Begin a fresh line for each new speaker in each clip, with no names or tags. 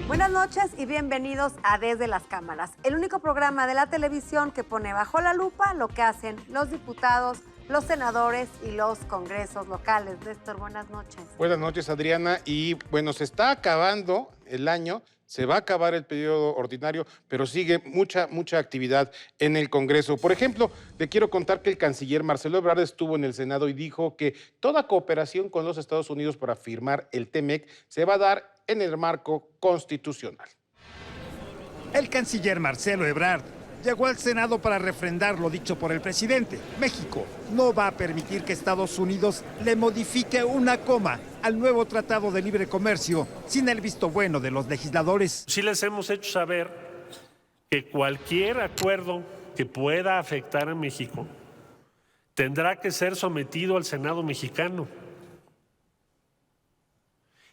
Buenas noches y bienvenidos a Desde las Cámaras, el único programa de la televisión que pone bajo la lupa lo que hacen los diputados, los senadores y los congresos locales. Néstor, buenas noches.
Buenas noches, Adriana. Y bueno, se está acabando el año, se va a acabar el periodo ordinario, pero sigue mucha actividad en el Congreso. Por ejemplo, le quiero contar que el canciller Marcelo Ebrard estuvo en el Senado y dijo que toda cooperación con los Estados Unidos para firmar el TEMEC se va a dar en el marco constitucional.
El canciller Marcelo Ebrard llegó al Senado para refrendar lo dicho por el presidente. México no va a permitir que Estados Unidos le modifique una coma al nuevo Tratado de Libre Comercio sin el visto bueno de los legisladores.
Sí les hemos hecho saber que cualquier acuerdo que pueda afectar a México tendrá que ser sometido al Senado mexicano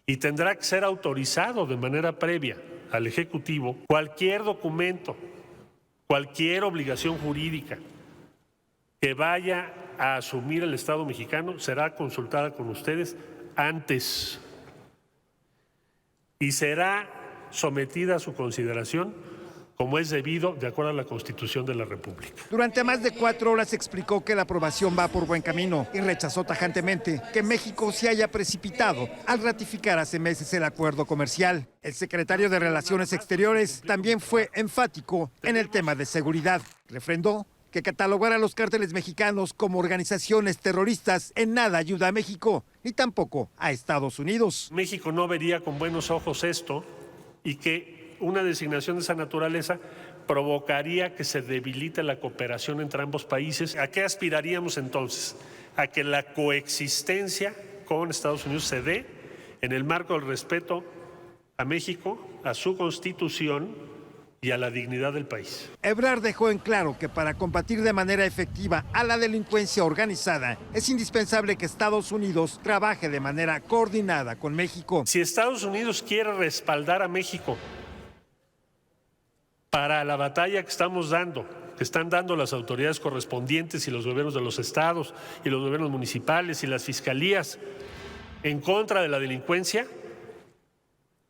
y tendrá que ser autorizado de manera previa al Ejecutivo. Cualquier documento, cualquier obligación jurídica que vaya a asumir el Estado mexicano será consultada con ustedes antes y será sometida a su consideración como es debido de acuerdo a la Constitución de la República.
Durante más de 4 horas explicó que la aprobación va por buen camino y rechazó tajantemente que México se haya precipitado al ratificar hace meses el acuerdo comercial. El secretario de Relaciones Exteriores también fue enfático en el tema de seguridad. Refrendó que catalogar a los cárteles mexicanos como organizaciones terroristas en nada ayuda a México, ni tampoco a Estados Unidos.
México no vería con buenos ojos esto y que una designación de esa naturaleza provocaría que se debilite la cooperación entre ambos países. ¿A qué aspiraríamos entonces? A que la coexistencia con Estados Unidos se dé en el marco del respeto a México, a su Constitución y a la dignidad del país.
Ebrard dejó en claro que para combatir de manera efectiva a la delincuencia organizada es indispensable que Estados Unidos trabaje de manera coordinada con México.
Si Estados Unidos quiere respaldar a México para la batalla que estamos dando, que están dando las autoridades correspondientes y los gobiernos de los estados y los gobiernos municipales y las fiscalías en contra de la delincuencia,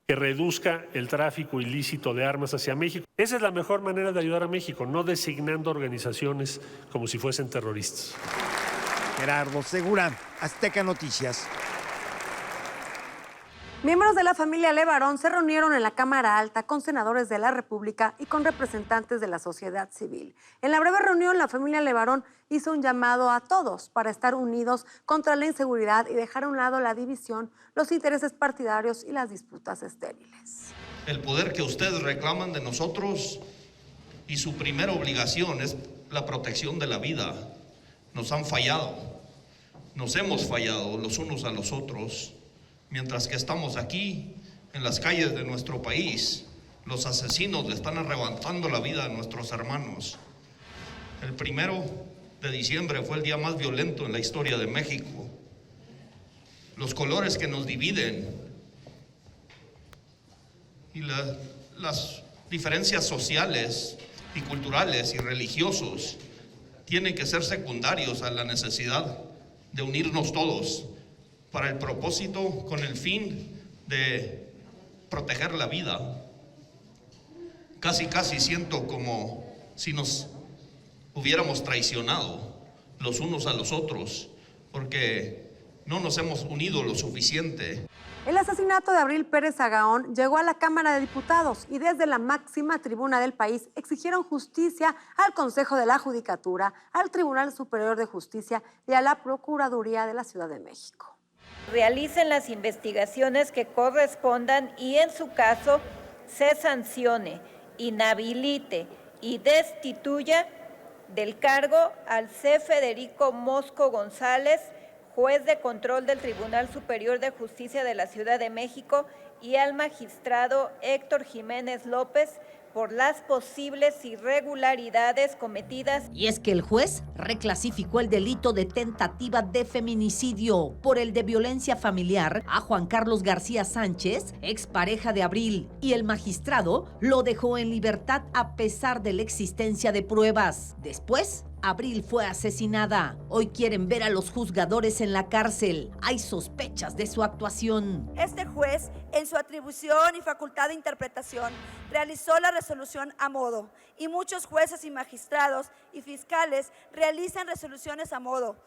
que reduzca el tráfico ilícito de armas hacia México. Esa es la mejor manera de ayudar a México, no designando organizaciones como si fuesen terroristas.
Gerardo Segura, Azteca Noticias.
Miembros de la familia Levarón se reunieron en la Cámara Alta con senadores de la República y con representantes de la sociedad civil. En la breve reunión, la familia Levarón hizo un llamado a todos para estar unidos contra la inseguridad y dejar a un lado la división, los intereses partidarios y las disputas estériles.
El poder que ustedes reclaman de nosotros y su primera obligación es la protección de la vida. Nos han fallado, nos hemos fallado los unos a los otros. Mientras que estamos aquí, en las calles de nuestro país, los asesinos le están arrebatando la vida a nuestros hermanos. El 1 de diciembre fue el día más violento en la historia de México. Los colores que nos dividen y las diferencias sociales y culturales y religiosos tienen que ser secundarios a la necesidad de unirnos todos para el propósito, con el fin de proteger la vida. Casi siento como si nos hubiéramos traicionado los unos a los otros, porque no nos hemos unido lo suficiente.
El asesinato de Abril Pérez Agaón llegó a la Cámara de Diputados y desde la máxima tribuna del país exigieron justicia al Consejo de la Judicatura, al Tribunal Superior de Justicia y a la Procuraduría de la Ciudad de México.
Realicen las investigaciones que correspondan y en su caso se sancione, inhabilite y destituya del cargo al C. Federico Mosco González, juez de control del Tribunal Superior de Justicia de la Ciudad de México, y al magistrado Héctor Jiménez López por las posibles irregularidades cometidas.
Y es que el juez reclasificó el delito de tentativa de feminicidio por el de violencia familiar a Juan Carlos García Sánchez, expareja de Abril, y el magistrado lo dejó en libertad a pesar de la existencia de pruebas. Después Abril fue asesinada. Hoy quieren ver a los juzgadores en la cárcel. Hay sospechas de su actuación.
Este juez, en su atribución y facultad de interpretación, realizó la resolución a modo, y muchos jueces y magistrados y fiscales realizan resoluciones a modo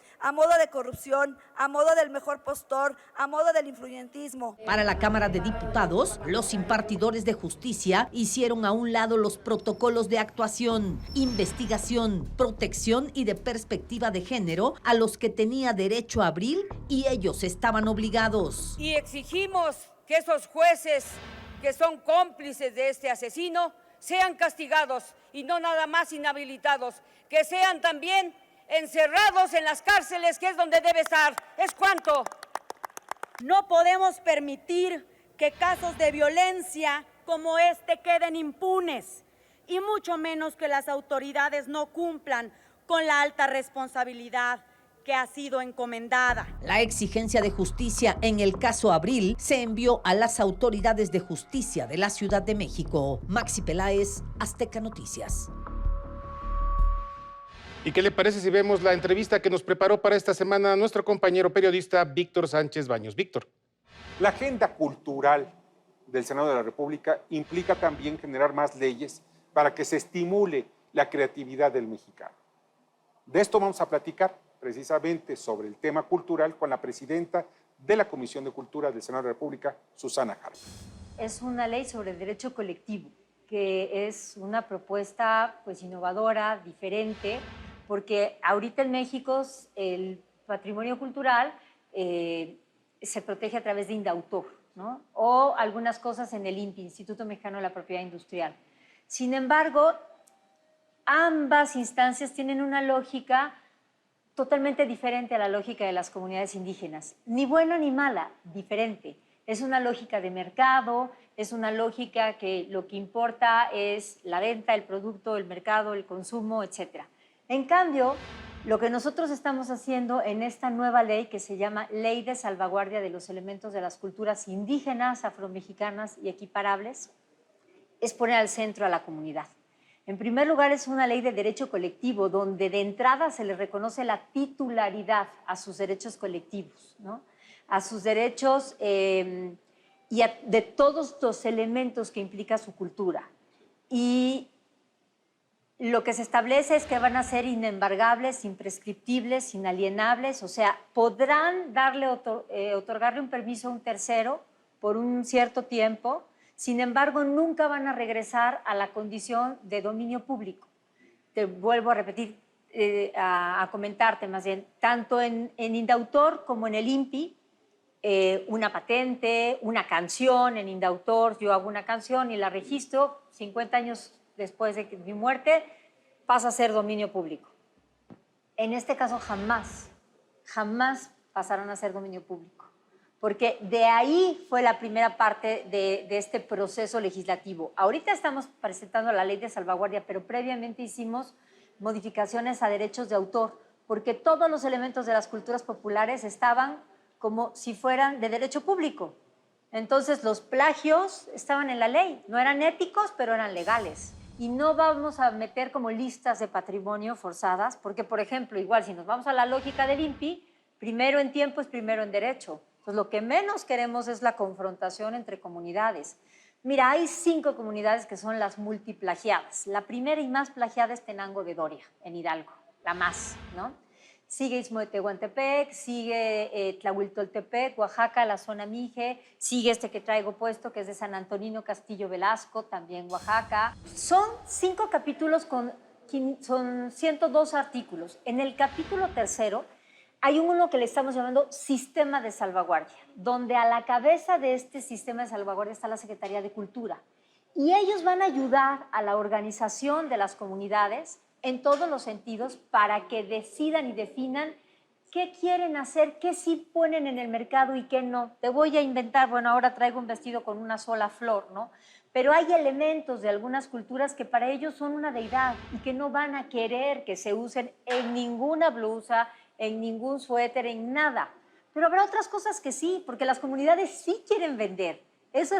de corrupción, a modo del mejor postor, a modo del influyentismo.
Para la Cámara de Diputados, los impartidores de justicia hicieron a un lado los protocolos de actuación, investigación, protección y de perspectiva de género a los que tenía derecho Abril y ellos estaban obligados.
Y exigimos que esos jueces que son cómplices de este asesino sean castigados y no nada más inhabilitados, que sean también encerrados en las cárceles, que es donde debe estar. ¿Es cuánto?
No podemos permitir que casos de violencia como este queden impunes, y mucho menos que las autoridades no cumplan con la alta responsabilidad que ha sido encomendada.
La exigencia de justicia en el caso Abril se envió a las autoridades de justicia de la Ciudad de México. Maxi Peláez, Azteca Noticias.
¿Y qué le parece si vemos la entrevista que nos preparó para esta semana nuestro compañero periodista Víctor Sánchez Baños? Víctor.
La agenda cultural del Senado de la República implica también generar más leyes para que se estimule la creatividad del mexicano. De esto vamos a platicar precisamente sobre el tema cultural con la presidenta de la Comisión de Cultura del Senado de la República, Susana Harp.
Es una ley sobre el derecho colectivo, que es una propuesta pues innovadora, diferente, porque ahorita en México el patrimonio cultural se protege a través de Indautor, ¿no? O algunas cosas en el INPI, Instituto Mexicano de la Propiedad Industrial. Sin embargo, ambas instancias tienen una lógica totalmente diferente a la lógica de las comunidades indígenas. Ni buena ni mala, diferente. Es una lógica de mercado, es una lógica que lo que importa es la venta, el producto, el mercado, el consumo, etc. En cambio, lo que nosotros estamos haciendo en esta nueva ley, que se llama Ley de Salvaguardia de los Elementos de las Culturas Indígenas, Afromexicanas y Equiparables, es poner al centro a la comunidad. En primer lugar, es una ley de derecho colectivo, donde de entrada se le reconoce la titularidad a sus derechos colectivos, ¿no? A sus derechos de todos los elementos que implica su cultura. Y lo que se establece es que van a ser inembargables, imprescriptibles, inalienables, o sea, podrán otorgarle un permiso a un tercero por un cierto tiempo. Sin embargo, nunca van a regresar a la condición de dominio público. Te vuelvo a repetir, a comentarte más bien, tanto en Indautor como en el INPI, una patente, una canción en Indautor, yo hago una canción y la registro, 50 años después de mi muerte, pasa a ser dominio público. En este caso jamás pasarán a ser dominio público, porque de ahí fue la primera parte de este proceso legislativo. Ahorita estamos presentando la ley de salvaguardia, pero previamente hicimos modificaciones a derechos de autor, porque todos los elementos de las culturas populares estaban como si fueran de derecho público. Entonces los plagios estaban en la ley, no eran éticos, pero eran legales. Y no vamos a meter como listas de patrimonio forzadas, porque, por ejemplo, igual si nos vamos a la lógica del INPI, primero en tiempo es primero en derecho. Entonces, lo que menos queremos es la confrontación entre comunidades. Mira, hay 5 comunidades que son las multiplagiadas. La primera y más plagiada es Tenango de Doria, en Hidalgo, la más, ¿no? Sigue Istmo de Tehuantepec, sigue Tlahuiltoltepec, Oaxaca, la zona Mije, sigue este que traigo puesto, que es de San Antonino Castillo Velasco, también Oaxaca. Son 5 capítulos son 102 artículos. En el capítulo 3 hay uno que le estamos llamando Sistema de Salvaguardia, donde a la cabeza de este Sistema de Salvaguardia está la Secretaría de Cultura. Y ellos van a ayudar a la organización de las comunidades en todos los sentidos para que decidan y definan qué quieren hacer, qué sí ponen en el mercado y qué no. Te voy a inventar, bueno, ahora traigo un vestido con una sola flor, ¿no? Pero hay elementos de algunas culturas que para ellos son una deidad y que no van a querer que se usen en ninguna blusa, en ningún suéter, en nada. Pero habrá otras cosas que sí, porque las comunidades sí quieren vender. Eso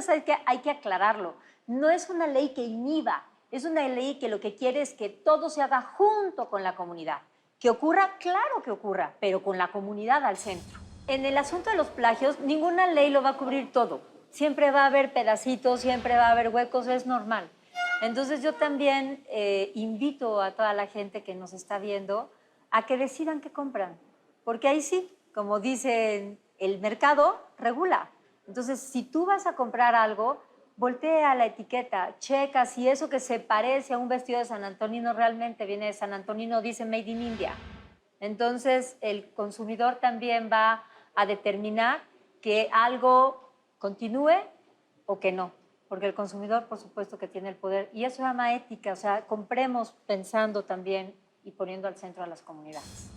hay que aclararlo. No es una ley que inhiba, es una ley que lo que quiere es que todo se haga junto con la comunidad. ¿Que ocurra? Claro que ocurra, pero con la comunidad al centro. En el asunto de los plagios, ninguna ley lo va a cubrir todo. Siempre va a haber pedacitos, siempre va a haber huecos, es normal. Entonces yo también invito a toda la gente que nos está viendo a que decidan qué compran, porque ahí sí, como dicen, el mercado regula. Entonces, si tú vas a comprar algo, voltea la etiqueta, checa si eso que se parece a un vestido de San Antonino realmente viene de San Antonino, dice Made in India. Entonces, el consumidor también va a determinar que algo continúe o que no, porque el consumidor, por supuesto, que tiene el poder. Y eso se llama ética, o sea, compremos pensando también y poniendo al centro a las comunidades.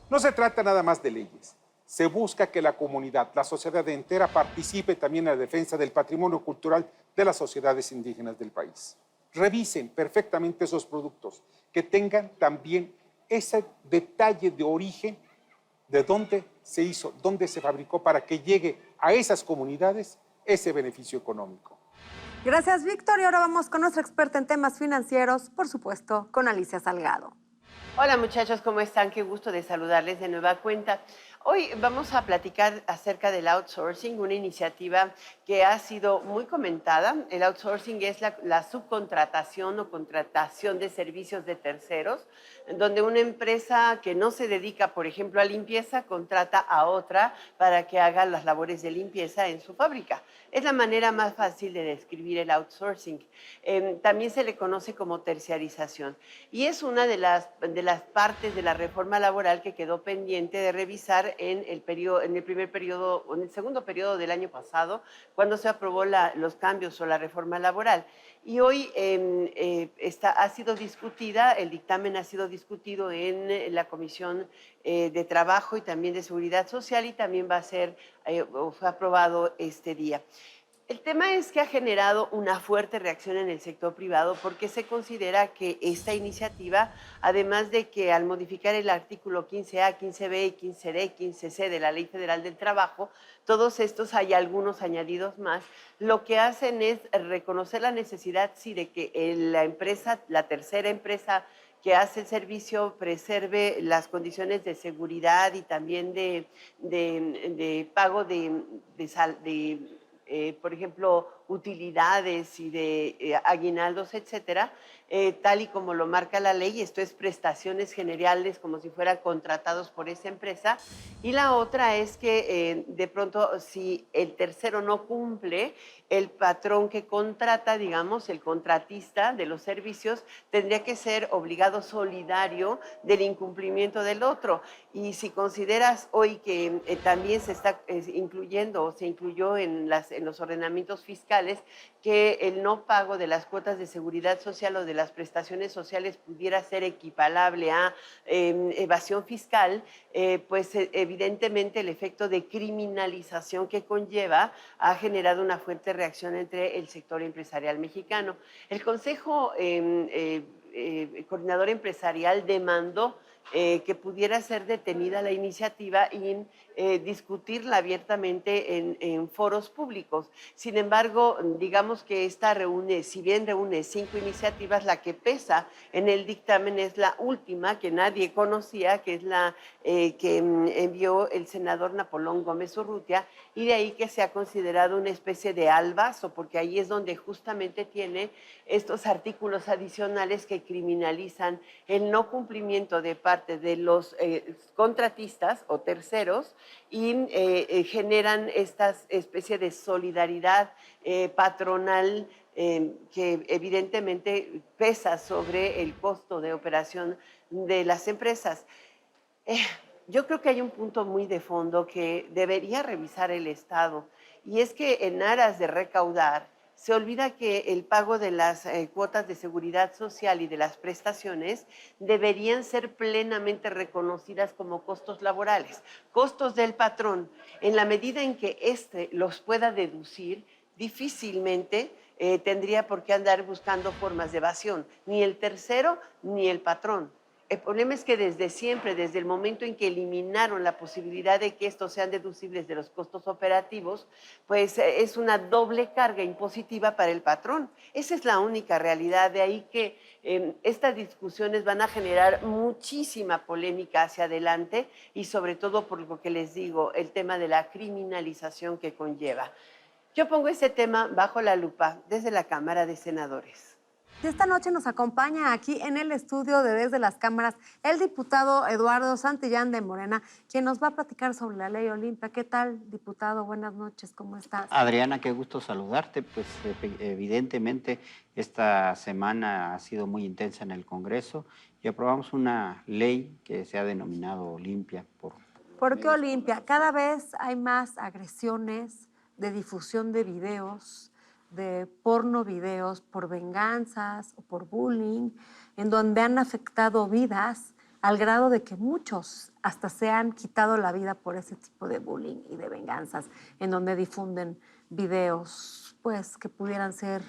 No se trata nada más de leyes. Se busca que la comunidad, la sociedad entera, participe también en la defensa del patrimonio cultural de las sociedades indígenas del país. Revisen perfectamente esos productos, que tengan también ese detalle de origen, de dónde se hizo, dónde se fabricó, para que llegue a esas comunidades ese beneficio económico.
Gracias, Víctor. Y ahora vamos con nuestra experta en temas financieros, por supuesto, con Alicia Salgado.
Hola muchachos, ¿cómo están? Qué gusto de saludarles de nueva cuenta. Hoy vamos a platicar acerca del outsourcing, una iniciativa que ha sido muy comentada. El outsourcing es la subcontratación o contratación de servicios de terceros, donde una empresa que no se dedica, por ejemplo, a limpieza, contrata a otra para que haga las labores de limpieza en su fábrica. Es la manera más fácil de describir el outsourcing. También se le conoce como terciarización. Y es una de las partes de la reforma laboral que quedó pendiente de revisar en el segundo periodo del año pasado, cuando se aprobó los cambios o la reforma laboral. Y hoy ha sido discutida, el dictamen ha sido discutido en la Comisión de Trabajo y también de Seguridad Social, y también fue aprobado este día. El tema es que ha generado una fuerte reacción en el sector privado, porque se considera que esta iniciativa, además de que al modificar el artículo 15A, 15B, 15D, 15C de la Ley Federal del Trabajo, todos estos, hay algunos añadidos más, lo que hacen es reconocer la necesidad, sí, de que la tercera empresa que hace el servicio preserve las condiciones de seguridad y también de pago por ejemplo, utilidades y de aguinaldos, etcétera, tal y como lo marca la ley. Esto es prestaciones generales, como si fueran contratados por esa empresa. Y la otra es que de pronto, si el tercero no cumple, el patrón que contrata, digamos, el contratista de los servicios, tendría que ser obligado solidario del incumplimiento del otro. Y si consideras hoy que también se está incluyendo o se incluyó en los ordenamientos fiscales que el no pago de las cuotas de seguridad social o de las prestaciones sociales pudiera ser equiparable a evasión fiscal, pues evidentemente el efecto de criminalización que conlleva ha generado una fuerte reacción entre el sector empresarial mexicano. El Consejo Coordinador Empresarial demandó que pudiera ser detenida la iniciativa y discutirla abiertamente en foros públicos. Sin embargo, digamos que esta si bien reúne 5 iniciativas, la que pesa en el dictamen es la última, que nadie conocía, que es la que envió el senador Napoleón Gómez Urrutia, y de ahí que se ha considerado una especie de albazo, porque ahí es donde justamente tiene estos artículos adicionales que criminalizan el no cumplimiento de parte de los contratistas o terceros, y generan esta especie de solidaridad patronal que evidentemente pesa sobre el costo de operación de las empresas. Yo creo que hay un punto muy de fondo que debería revisar el Estado, y es que en aras de recaudar, se olvida que el pago de las cuotas de seguridad social y de las prestaciones deberían ser plenamente reconocidas como costos laborales, costos del patrón. En la medida en que éste los pueda deducir, difícilmente tendría por qué andar buscando formas de evasión, ni el tercero ni el patrón. El problema es que desde siempre, desde el momento en que eliminaron la posibilidad de que estos sean deducibles de los costos operativos, pues es una doble carga impositiva para el patrón. Esa es la única realidad. De ahí que estas discusiones van a generar muchísima polémica hacia adelante y sobre todo por lo que les digo, el tema de la criminalización que conlleva. Yo pongo ese tema bajo la lupa desde la Cámara de Senadores.
Y esta noche nos acompaña aquí en el estudio de Desde las Cámaras el diputado Eduardo Santillán de Morena, quien nos va a platicar sobre la ley Olimpia. ¿Qué tal, diputado? Buenas noches, ¿cómo estás?
Adriana, qué gusto saludarte. Pues evidentemente esta semana ha sido muy intensa en el Congreso y aprobamos una ley que se ha denominado Olimpia.
¿Por qué Olimpia? Cada vez hay más agresiones de difusión de videos, de porno videos por venganzas o por bullying, en donde han afectado vidas al grado de que muchos hasta se han quitado la vida por ese tipo de bullying y de venganzas, en donde difunden videos pues que pudieran ser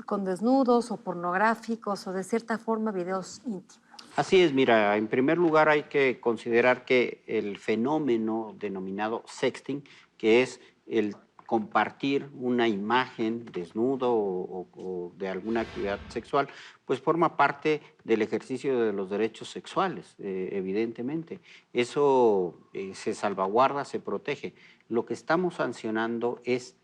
con desnudos o pornográficos o de cierta forma videos íntimos.
Así es, mira, en primer lugar hay que considerar que el fenómeno denominado sexting, que es el compartir una imagen desnudo o de alguna actividad sexual, pues forma parte del ejercicio de los derechos sexuales, evidentemente. Eso se salvaguarda, se protege. Lo que estamos sancionando es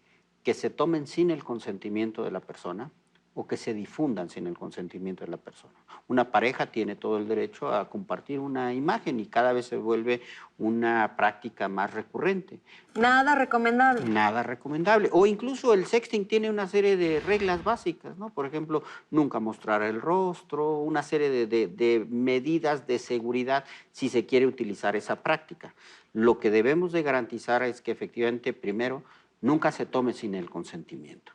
que se tomen sin el consentimiento de la persona o que se difundan sin el consentimiento de la persona. Una pareja tiene todo el derecho a compartir una imagen y cada vez se vuelve una práctica más recurrente.
Nada recomendable.
Nada recomendable. O incluso el sexting tiene una serie de reglas básicas, ¿no? Por ejemplo, nunca mostrar el rostro, una serie de medidas de seguridad si se quiere utilizar esa práctica. Lo que debemos de garantizar es que efectivamente, primero, nunca se tome sin el consentimiento.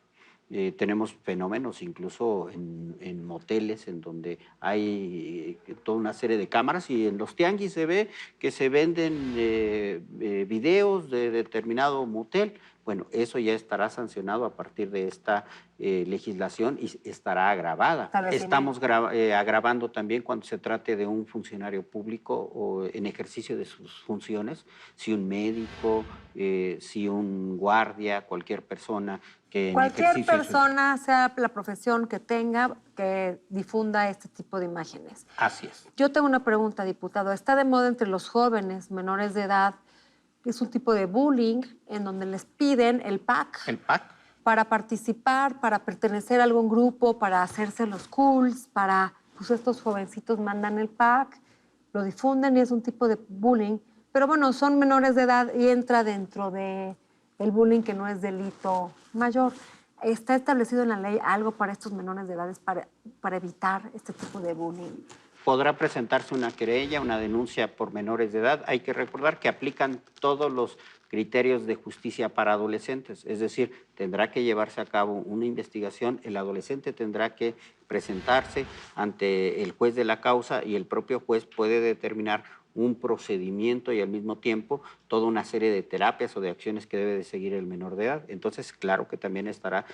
Tenemos fenómenos incluso en moteles en donde hay toda una serie de cámaras y en los tianguis se ve que se venden videos de determinado motel. Bueno, eso ya estará sancionado a partir de esta legislación y estará agravada. Estamos agravando también cuando se trate de un funcionario público o en ejercicio de sus funciones, si un médico, si un guardia, cualquier persona que
cualquier persona, sea la profesión que tenga, que difunda este tipo de imágenes.
Así es.
Yo tengo una pregunta, diputado. Está de moda entre los jóvenes menores de edad, es un tipo de bullying en donde les piden el pack.
El pack.
Para participar, para pertenecer a algún grupo, para hacerse los cools, para, pues estos jovencitos mandan el pack, lo difunden y es un tipo de bullying. Pero bueno, son menores de edad y entra dentro de el bullying que no es delito mayor. ¿Está establecido en la ley algo para estos menores de edades para evitar este tipo de bullying?
Podrá presentarse una querella, una denuncia por menores de edad. Hay que recordar que aplican todos los criterios de justicia para adolescentes, es decir, tendrá que llevarse a cabo una investigación, el adolescente tendrá que presentarse ante el juez de la causa y el propio juez puede determinar un procedimiento y al mismo tiempo toda una serie de terapias o de acciones que debe de seguir el menor de edad. Entonces, claro que también estará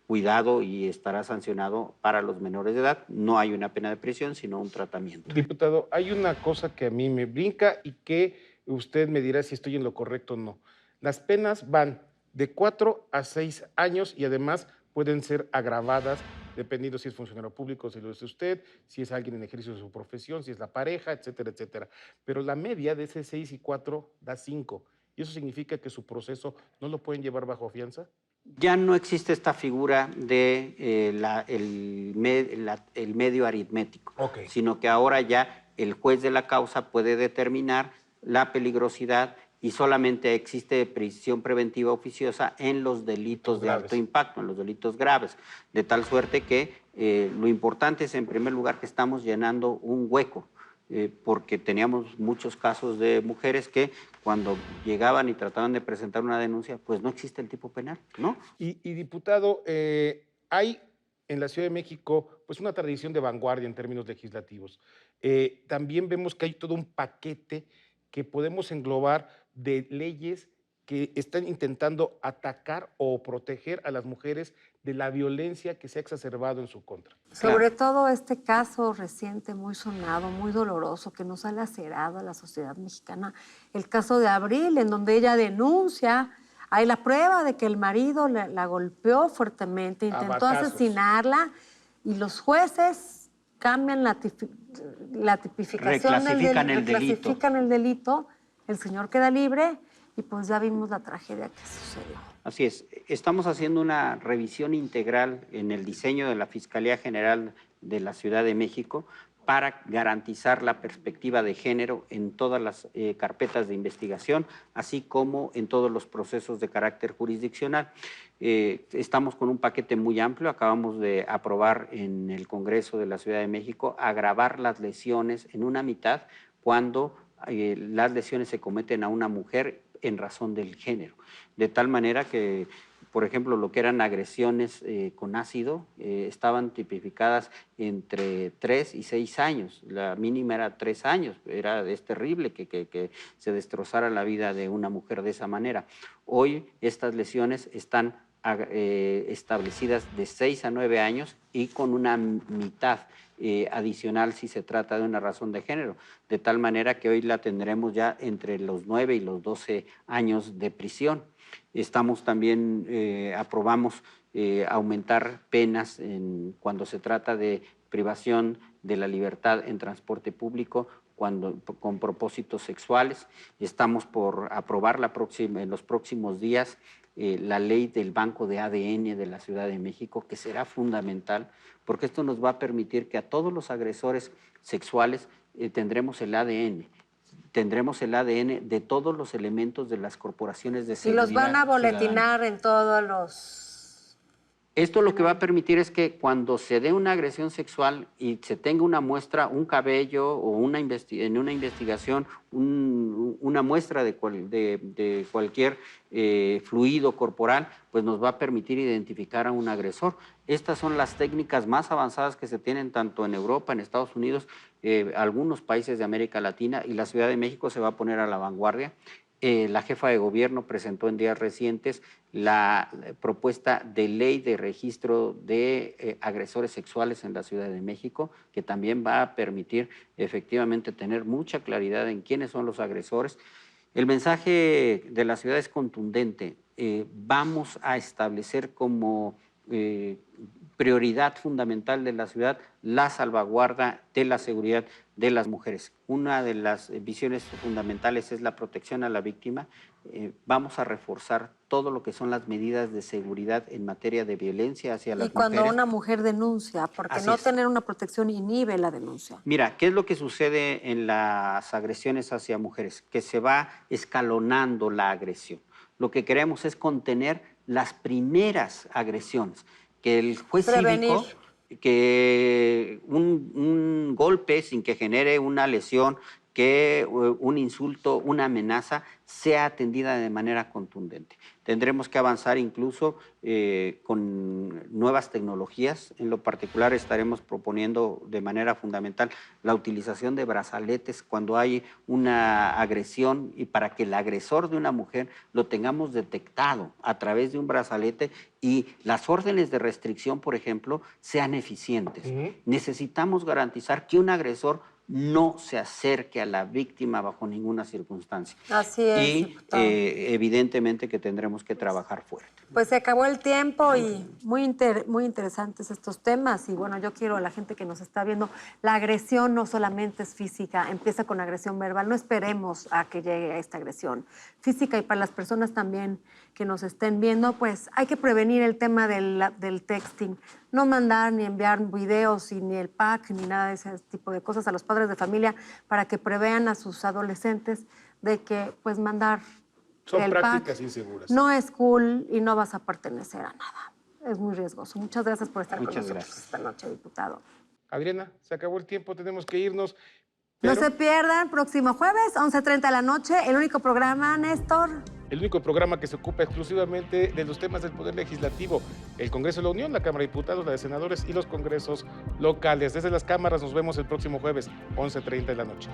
cuidado y estará sancionado para los menores de edad. No hay una pena de prisión, sino un tratamiento.
Diputado, hay una cosa que a mí me brinca y que usted me dirá si estoy en lo correcto o no. Las penas van de 4 a 6 años y además pueden ser agravadas dependiendo si es funcionario público, si lo es usted, si es alguien en ejercicio de su profesión, si es la pareja, etcétera, etcétera. Pero la media de ese 6 y 4 da 5. ¿Y eso significa que su proceso no lo pueden llevar bajo fianza?
Ya no existe esta figura de el medio aritmético, sino que ahora ya el juez de la causa puede determinar la peligrosidad y solamente existe prisión preventiva oficiosa en los delitos de alto impacto, en los delitos graves, de tal suerte que lo importante es, en primer lugar, que estamos llenando un hueco, porque teníamos muchos casos de mujeres que cuando llegaban y trataban de presentar una denuncia, pues no existe el tipo penal, ¿no?
Y diputado, hay en la Ciudad de México pues una tradición de vanguardia en términos legislativos. También vemos que hay todo un paquete que podemos englobar de leyes que están intentando atacar o proteger a las mujeres de la violencia que se ha exacerbado en su contra.
Sobre todo este caso reciente, muy sonado, muy doloroso, que nos ha lacerado a la sociedad mexicana, el caso de Abril, en donde ella denuncia, hay la prueba de que el marido la golpeó fuertemente, intentó asesinarla, y los jueces cambian la tipificación reclasifican el delito, el señor queda libre, y pues ya vimos la tragedia que sucedió.
Así es, estamos haciendo una revisión integral en el diseño de la Fiscalía General de la Ciudad de México para garantizar la perspectiva de género en todas las carpetas de investigación, así como en todos los procesos de carácter jurisdiccional. Estamos con un paquete muy amplio, acabamos de aprobar en el Congreso de la Ciudad de México agravar las lesiones en una mitad cuando las lesiones se cometen a una mujer en razón del género, de tal manera que, por ejemplo, lo que eran agresiones con ácido estaban tipificadas entre 3 y 6 años, la mínima era 3 años, es terrible que se destrozara la vida de una mujer de esa manera. Hoy estas lesiones están establecidas de 6 a 9 años y con una mitad adicional si se trata de una razón de género, de tal manera que hoy la tendremos ya entre los 9 y los 12 años de prisión. Estamos también, aprobamos aumentar penas cuando se trata de privación de la libertad en transporte público con propósitos sexuales. Estamos por aprobar en los próximos días la ley del Banco de ADN de la Ciudad de México, que será fundamental, porque esto nos va a permitir que a todos los agresores sexuales tendremos el ADN. Tendremos el ADN de todos los elementos de las corporaciones de seguridad.
Y los van a boletinar en todos los...
Esto lo que va a permitir es que cuando se dé una agresión sexual y se tenga una muestra, un cabello o en una investigación, una muestra de cualquier fluido corporal, pues nos va a permitir identificar a un agresor. Estas son las técnicas más avanzadas que se tienen tanto en Europa, en Estados Unidos, algunos países de América Latina, y la Ciudad de México se va a poner a la vanguardia. La jefa de gobierno presentó en días recientes la propuesta de ley de registro de agresores sexuales en la Ciudad de México, que también va a permitir efectivamente tener mucha claridad en quiénes son los agresores. El mensaje de la ciudad es contundente. Vamos a establecer como prioridad fundamental de la ciudad la salvaguarda de la seguridad de las mujeres. Una de las visiones fundamentales es la protección a la víctima. Vamos a reforzar todo lo que son las medidas de seguridad en materia de violencia hacia las mujeres.
Y cuando una mujer denuncia, porque no tener una protección inhibe la denuncia.
Mira, ¿qué es lo que sucede en las agresiones hacia mujeres? Que se va escalonando la agresión. Lo que queremos es contener las primeras agresiones, que el juez cívico, que un golpe sin que genere una lesión, que un insulto, una amenaza, sea atendida de manera contundente. Tendremos que avanzar incluso con nuevas tecnologías. En lo particular estaremos proponiendo de manera fundamental la utilización de brazaletes cuando hay una agresión, y para que el agresor de una mujer lo tengamos detectado a través de un brazalete y las órdenes de restricción, por ejemplo, sean eficientes. Necesitamos garantizar que un agresor no se acerque a la víctima bajo ninguna circunstancia.
Así es.
Y evidentemente que tendremos que trabajar fuerte.
Pues se acabó el tiempo y muy interesantes estos temas. Y bueno, yo quiero a la gente que nos está viendo, la agresión no solamente es física, empieza con agresión verbal. No esperemos a que llegue a esta agresión física. Y para las personas también que nos estén viendo, pues hay que prevenir el tema del texting. No mandar ni enviar videos, ni el pack, ni nada de ese tipo de cosas a los padres de familia, para que prevean a sus adolescentes de que pues mandar
son
el
prácticas
pack
inseguras.
no es cool y no vas a pertenecer a nada. Es muy riesgoso. Muchas gracias por estar con nosotros esta noche, diputado.
Adriana, se acabó el tiempo, tenemos que irnos.
No se pierdan, próximo jueves, 11:30 de la noche, el único programa, Néstor.
El único programa que se ocupa exclusivamente de los temas del Poder Legislativo, el Congreso de la Unión, la Cámara de Diputados, la de Senadores y los congresos locales. Desde las cámaras nos vemos el próximo jueves, 11:30 de la noche.